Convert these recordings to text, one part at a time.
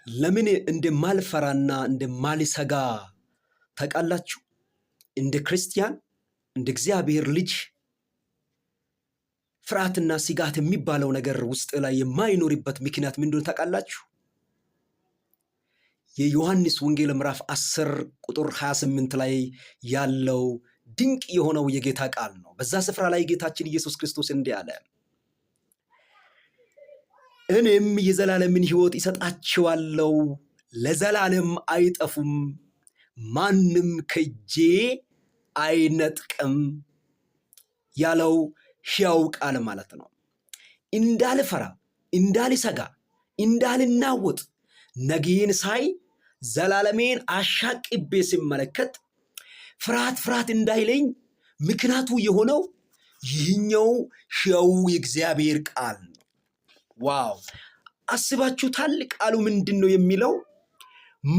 ለምን እንደማልፈራና እንደማልሰጋ ታውቃላችሁ? እንደ ክርስቲያን እንደ እግዚአብሔር ልጅ ፍርሃትና ስጋት የሚባለው ነገር ውስጥ ላይ የማይኖርበት ምክንያት ምን እንደሆነ ታውቃላችሁ? የዮሐንስ ወንጌል ምዕራፍ 10 ቁጥር 28 ላይ ያለው ድንቅ የሆነው የጌታ ቃል ነው። በዛ ስፍራ ላይ ጌታችን ኢየሱስ ክርስቶስ እንዲህ አለ፣ እኔም የዘላለምን ሕይወት ይሰጣቸዋለሁ፣ ለዘላለም አይጠፉም፣ ማንም ከእጄ አይነጥቅም ያለው ሕያው ቃል ማለት ነው። እንዳልፈራ፣ እንዳልሰጋ፣ እንዳልናወጥ ነገን ሳይ ዘላለሜን አሻቅቤ ሲመለከት ፍርሃት እንዳይለኝ ምክንያቱ የሆነው ይህኛው ሕያው የእግዚአብሔር ቃል ነው። ዋው! አስባችሁታል? ቃሉ ምንድን ነው የሚለው?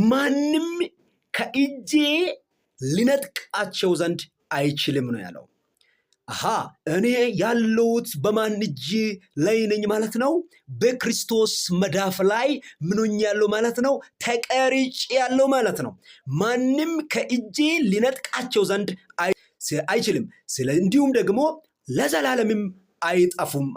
ማንም ከእጄ ሊነጥቃቸው ዘንድ አይችልም ነው ያለው። እኔ ያለሁት በማን እጅ ላይ ነኝ ማለት ነው? በክርስቶስ መዳፍ ላይ ምንኛ ያለው ማለት ነው? ተቀርጬ ያለው ማለት ነው። ማንም ከእጄ ሊነጥቃቸው ዘንድ አይችልም። እንዲሁም ደግሞ ለዘላለምም አይጠፉም።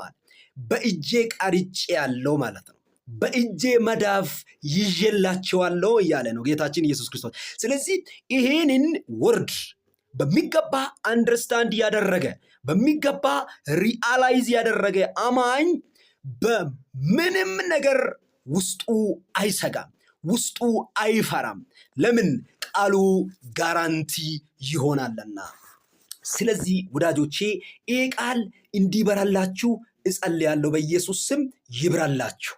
በእጄ ቀርጬ ያለው ማለት ነው። በእጄ መዳፍ ይዤላቸዋለሁ እያለ ነው ጌታችን ኢየሱስ ክርስቶስ። ስለዚህ ይሄንን ወርድ በሚገባ አንደርስታንድ ያደረገ በሚገባ ሪአላይዝ ያደረገ አማኝ በምንም ነገር ውስጡ አይሰጋም፣ ውስጡ አይፈራም። ለምን? ቃሉ ጋራንቲ ይሆናልና። ስለዚህ ወዳጆቼ ይህ ቃል እንዲበራላችሁ እጸልያለሁ። በኢየሱስ ስም ይብራላችሁ።